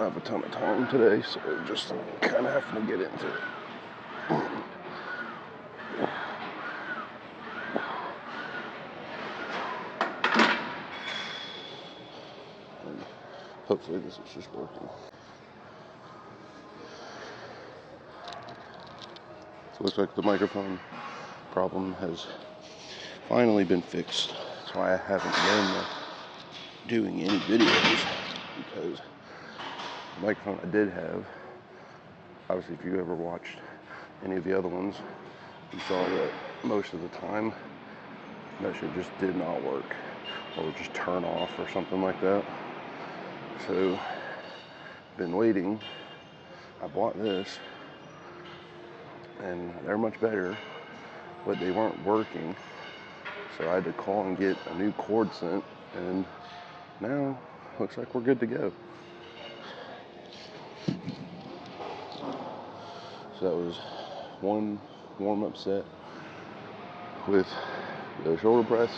have a ton of time today, so just kind of having to get into it. And hopefully this is just working. So it looks like the microphone problem has finally been fixed. That's why I haven't been doing any videos, because the microphone I did have, obviously if you ever watched any of the other ones, you saw that most of the time that shit just did not work, or would just turn off or something like that. So been waiting. I bought this and they're much better, but they weren't working, so I had to call and get a new cord sent, and now looks like we're good to go. So that was one warm-up set with the shoulder press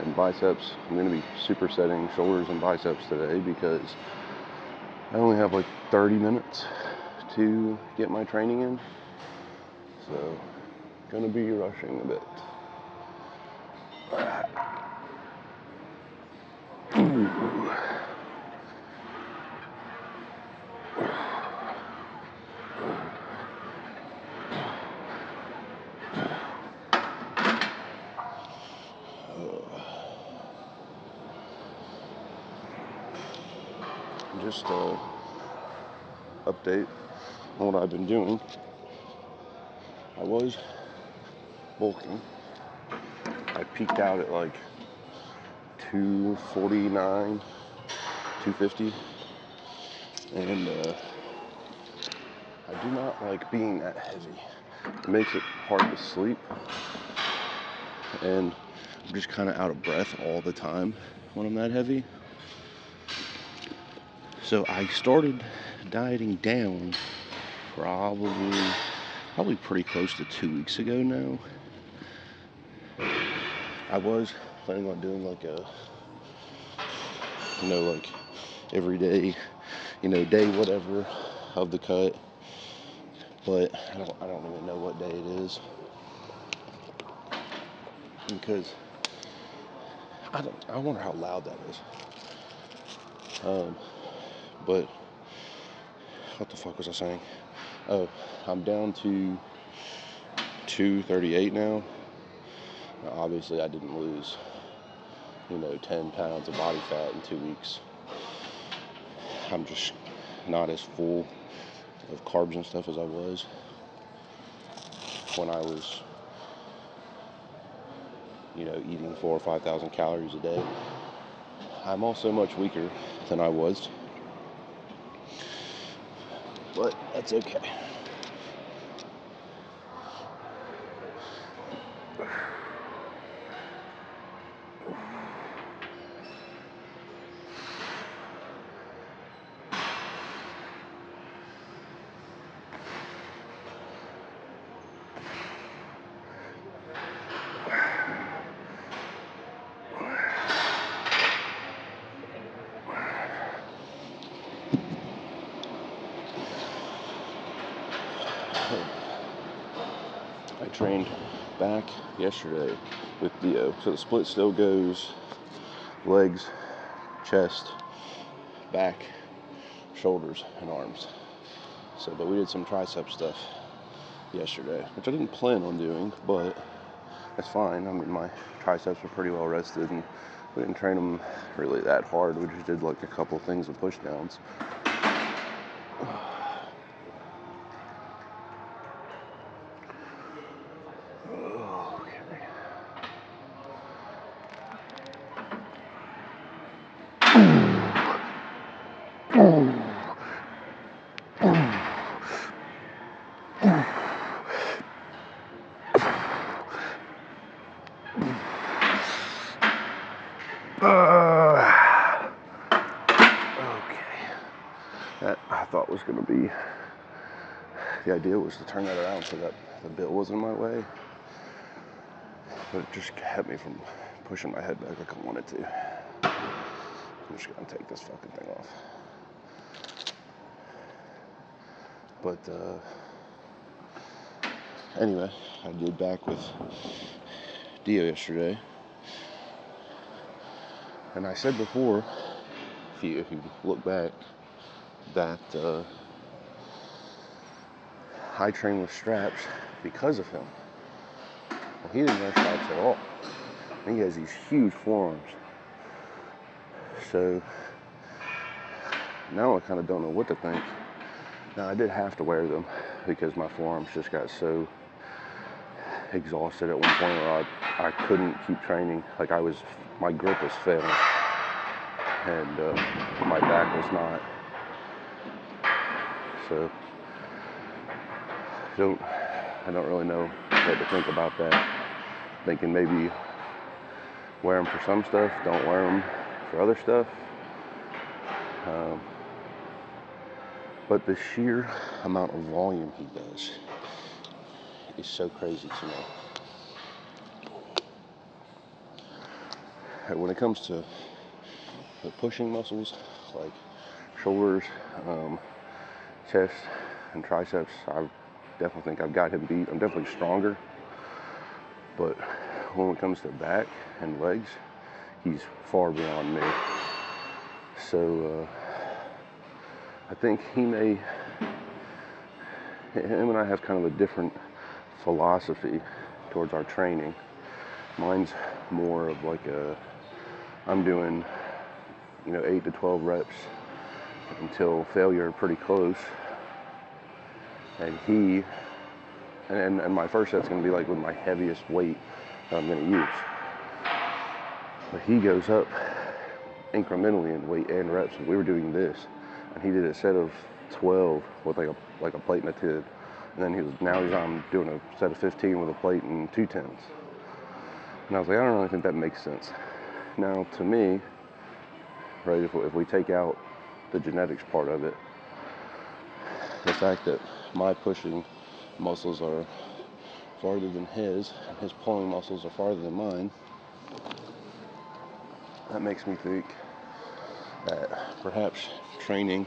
and biceps. I'm going to be supersetting shoulders and biceps today because I only have like 30 minutes to get my training in, so going to be rushing a bit. Just update on what I've been doing. I was bulking. I peaked out at like 249, 250, and I do not like being that heavy. It makes it hard to sleep, and I'm just kind of out of breath all the time when I'm that heavy. So I started dieting down probably pretty close to 2 weeks ago now. I was planning on doing like a, like every day, day whatever of the cut, but I don't even know what day it is, because I wonder how loud that is. But what the fuck was I saying? Oh, I'm down to 238 now. Now, obviously I didn't lose, 10 pounds of body fat in 2 weeks. I'm just not as full of carbs and stuff as I was when I was, eating 4,000 or 5,000 calories a day. I'm also much weaker than I was, but that's okay. I trained back yesterday with Dio. So the split still goes legs, chest, back, shoulders, and arms. But we did some tricep stuff yesterday, which I didn't plan on doing, but that's fine. I mean, my triceps are pretty well rested, and we didn't train them really that hard. We just did like a couple things with push downs. That I thought was going to be, the idea was to turn that around so that the bill was in my way, but it just kept me from pushing my head back like I wanted to. I'm just going to take this fucking thing off. But anyway, I did back with Dio yesterday, and I said before, if you look back, that I train with straps because of him. Well, he didn't wear straps at all. And he has these huge forearms. So now I kind of don't know what to think. Now I did have to wear them because my forearms just got so exhausted at one point where I couldn't keep training. Like my grip was failing, and my back was not. So I don't really know what to think about that. Thinking maybe wear them for some stuff, don't wear them for other stuff. But the sheer amount of volume he does is so crazy to me. When it comes to the pushing muscles, like shoulders, chest, and triceps, I definitely think I've got him beat. I'm definitely stronger. But when it comes to back and legs, he's far beyond me. So I think him and I have kind of a different philosophy towards our training. Mine's more of like I'm doing 8 to 12 reps until failure pretty close. And and my first set's gonna be like with my heaviest weight that I'm gonna use. But he goes up incrementally in weight and reps. And we were doing this, and he did a set of 12 with like a plate and a tib. And then now he's on doing a set of 15 with a plate and 2 tens. And I was like, I don't really think that makes sense. Now, to me, right, if we take out the genetics part of it, the fact that my pushing muscles are farther than his, and his pulling muscles are farther than mine, that makes me think that perhaps training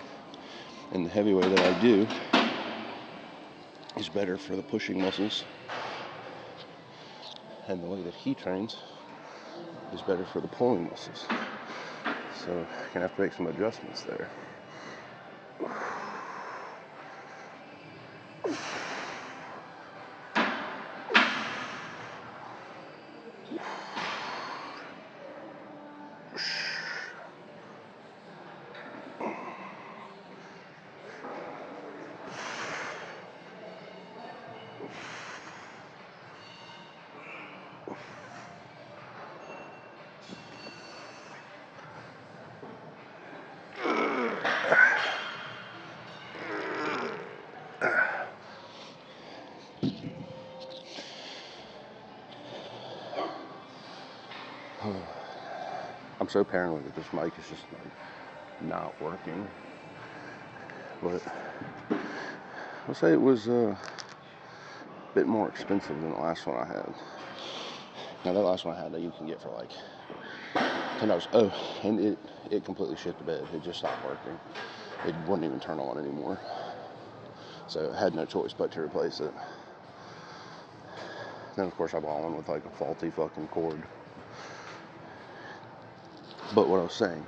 in the heavy way that I do is better for the pushing muscles, and the way that he trains is better for the pulling muscles. So I'm gonna have to make some adjustments there. I'm so paranoid that this mic is just like not working. But I'll say it was a bit more expensive than the last one I had. Now that last one I had that you can get for like $10. Oh, and it completely shit the bed. It just stopped working. It wouldn't even turn on anymore. So I had no choice but to replace it. Then of course I bought one with like a faulty fucking cord. But what I was saying,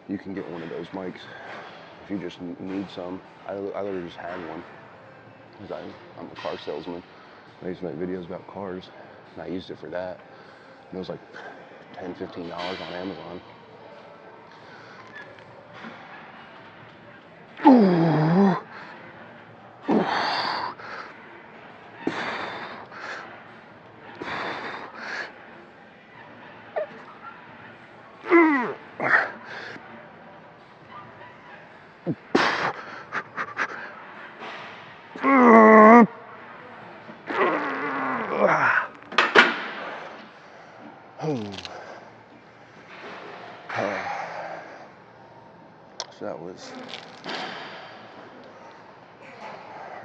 you can get one of those mics if you just need some. I literally just had one because I'm a car salesman. I used to make videos about cars, and I used it for that. And it was like $10, $15 on Amazon. So that was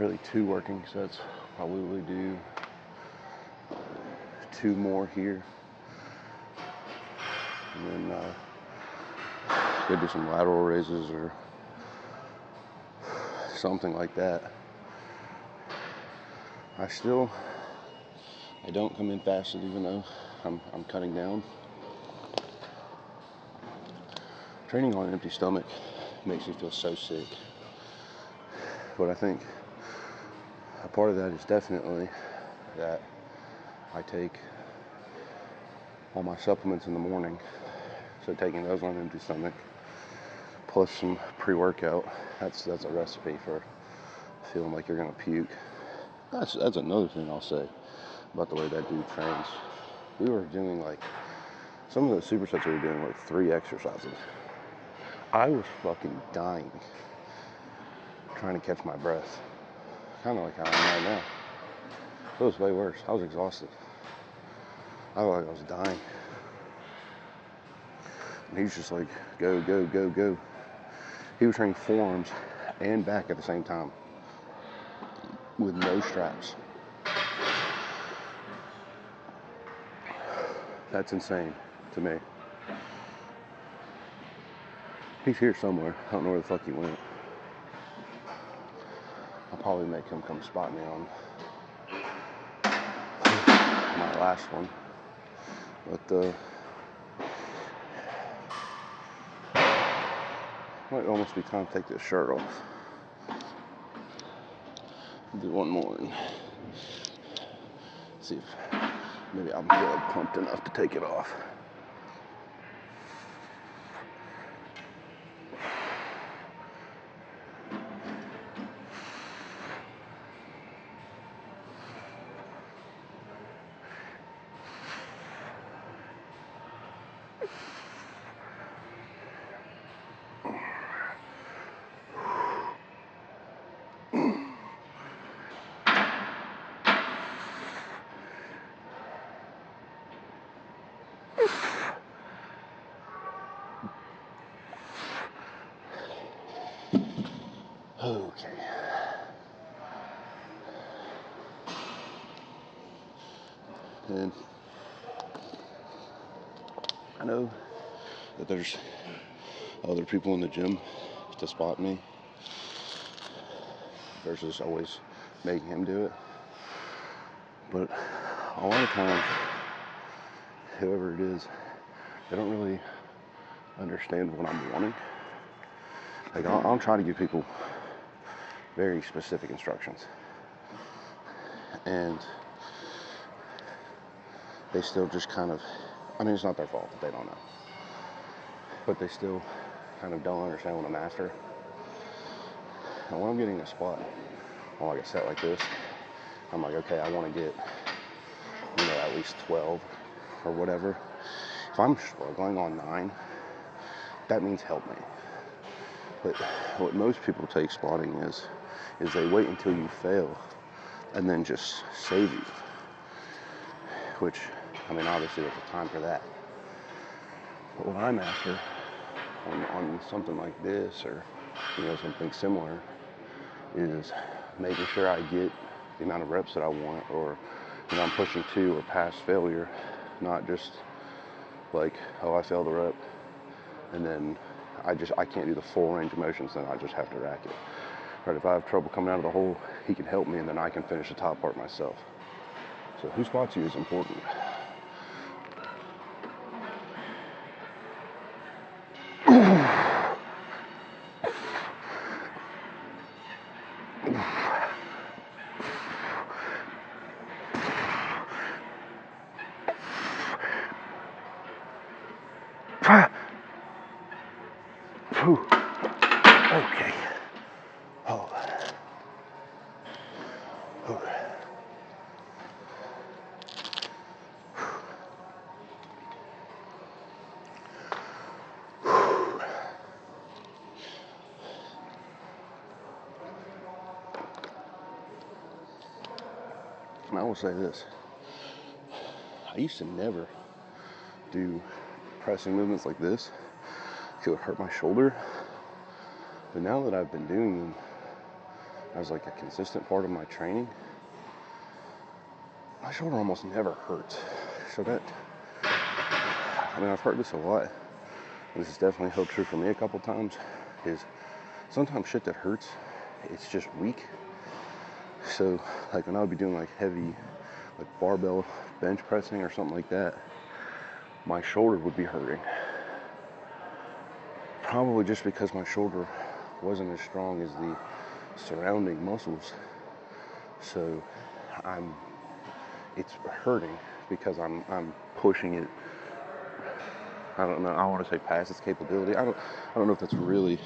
really 2 working sets. Probably do 2 more here, and then go do some lateral raises or something like that. I don't come in fasted even though I'm cutting down. Training on an empty stomach makes me feel so sick. But I think a part of that is definitely that I take all my supplements in the morning. So taking those on an empty stomach, plus some pre-workout, that's a recipe for feeling like you're gonna puke. That's another thing I'll say about the way that dude trains. We were doing like, some of the supersets we were doing like 3 exercises. I was fucking dying trying to catch my breath. Kind of like how I am right now. It was way worse. I was exhausted. I felt like I was dying. And he's just like, go, go, go, go. He was training forearms and back at the same time with no straps. That's insane to me. He's here somewhere. I don't know where the fuck he went. I'll probably make him come spot me on my last one. But might almost be time to take this shirt off. Do one more and see if maybe I'm feeling pumped enough to take it off. Okay. And I know that there's other people in the gym to spot me versus always making him do it. But a lot of times, whoever it is, they don't really understand what I'm wanting. Like, I'll try to give people very specific instructions. And they still just kind of, I mean, it's not their fault that they don't know. But they still kind of don't understand what I'm after. And when I'm getting a spot on like a set like this, I'm like, okay, I want to get, at least 12 or whatever. If I'm struggling on 9, that means help me. But what most people take spotting is they wait until you fail and then just save you. Which, I mean, obviously there's a time for that. But what I'm after on something like this or, something similar is making sure I get the amount of reps that I want, or, I'm pushing 2 or past failure, not just like, oh, I failed a rep and then I can't do the full range of motions, then I just have to rack it. Right, if I have trouble coming out of the hole, he can help me and then I can finish the top part myself. So who spots you is important. Okay. Oh. Okay. And I will say this. I used to never do pressing movements like this. It would hurt my shoulder. But now that I've been doing them as like a consistent part of my training, my shoulder almost never hurts. So I've heard this a lot. This has definitely held true for me a couple times, is sometimes shit that hurts it's just weak. So like when I would be doing like heavy, like barbell bench pressing or something like that, my shoulder would be hurting. Probably just because my shoulder wasn't as strong as the surrounding muscles. So it's hurting because I'm pushing it. I don't know. I want to say past its capability. I don't know if that's really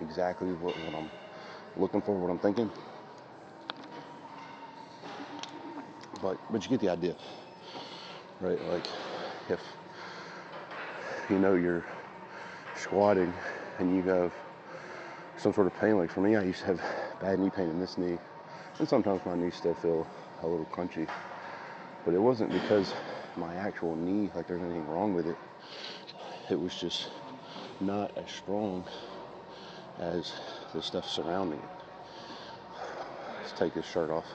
exactly what I'm looking for, what I'm thinking. But you get the idea, right? Like if you know you're squatting and you have some sort of pain, like for me, I used to have bad knee pain in this knee, and sometimes my knees still feel a little crunchy, but it wasn't because my actual knee, like there's anything wrong with it. It was just not as strong as the stuff surrounding it. Let's take this shirt off.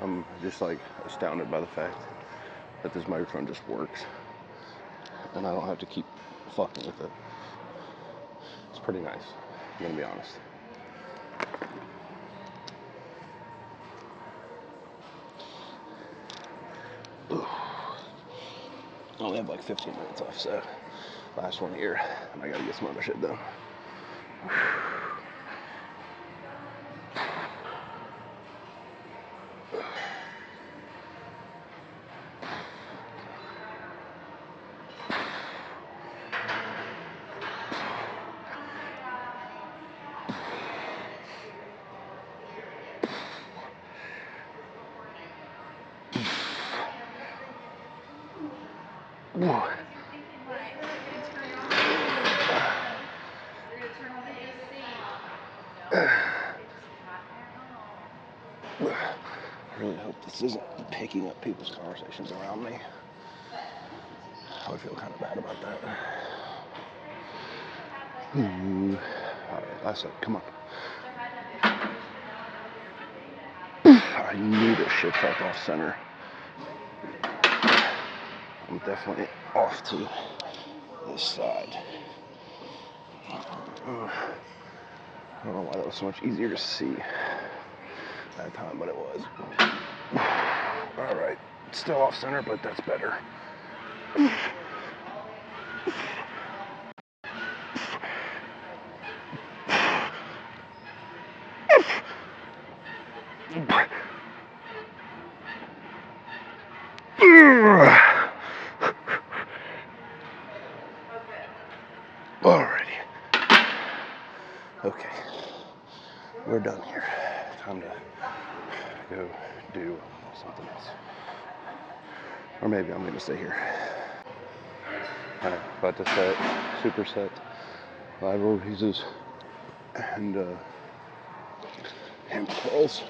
I'm just like astounded by the fact that this microphone just works and I don't have to keep fucking with it. It's pretty nice, I'm gonna be honest. I only have like 15 minutes left, so last one here, and I gotta get some other shit done. I really hope this isn't picking up people's conversations around me. I would feel kind of bad about that. Alright, last set, come on. I knew this shit felt off center. I'm definitely off to this side. I don't know why that was so much easier to see that time, but it was. Alright, still off center, but that's better. Alrighty. Okay. We're done here. Time to go do something else. Or maybe I'm gonna stay here. Alright, about to set, superset, lateral raises, and hammer curls.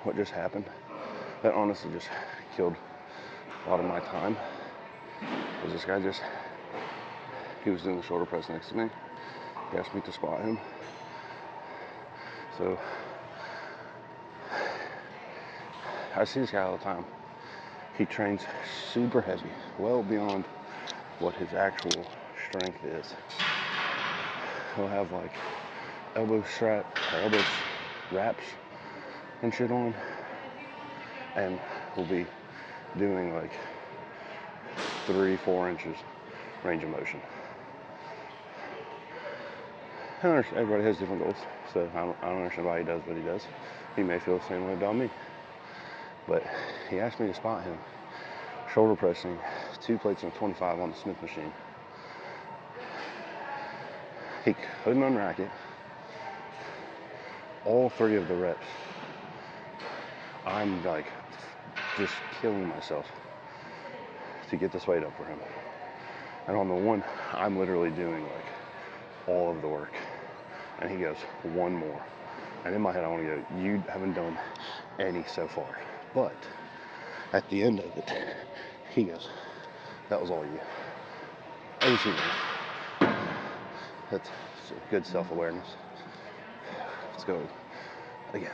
What just happened? That honestly just killed a lot of my time. Was this guy he was doing the shoulder press next to me. He asked me to spot him. So I see this guy all the time. He trains super heavy, well beyond what his actual strength is. He'll have like elbow wraps and shit on, and we'll be doing like 3-4 inches range of motion. Everybody has different goals, so I don't understand why he does what he does. He may feel the same way about me. But he asked me to spot him shoulder pressing 2 plates and 25 on the Smith machine. He couldn't unrack it. All 3 of the reps, I'm like just killing myself to get this weight up for him. And on the one, I'm literally doing like all of the work. And he goes, 1 more. And in my head, I want to go, you haven't done any so far. But at the end of it, he goes, that was all you. Easy. That's good self-awareness. Let's go again.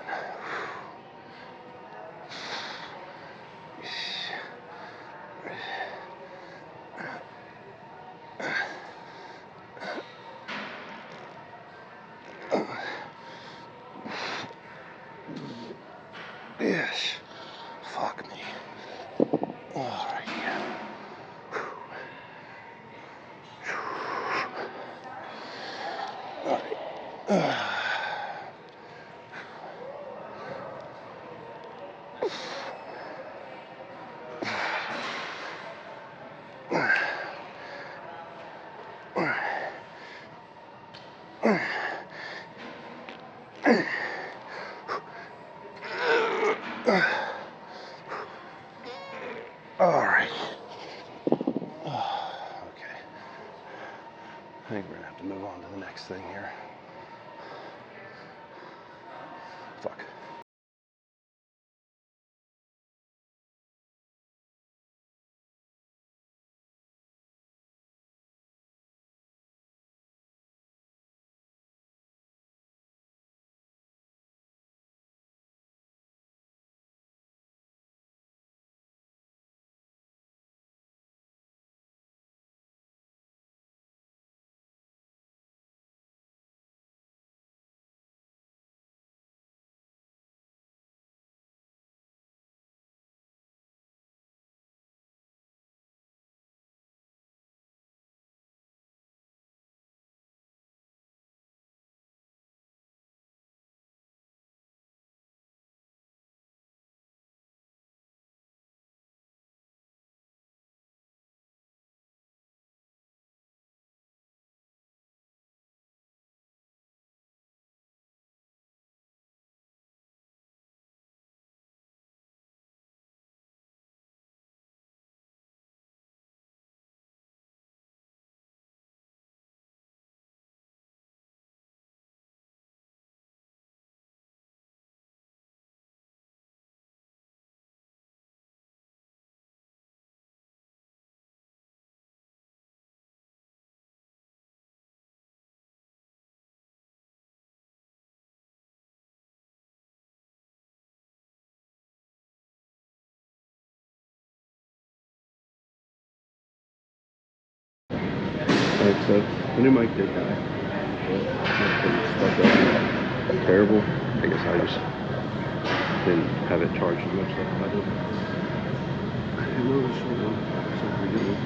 Yes. Fuck me. All right. All right. All right. Okay. I think we're gonna have to move on to the next thing here. Fuck. Alright, so the new mic did die. It's terrible. I guess I just didn't have it charged as much as I did. I know this one, so pretty good.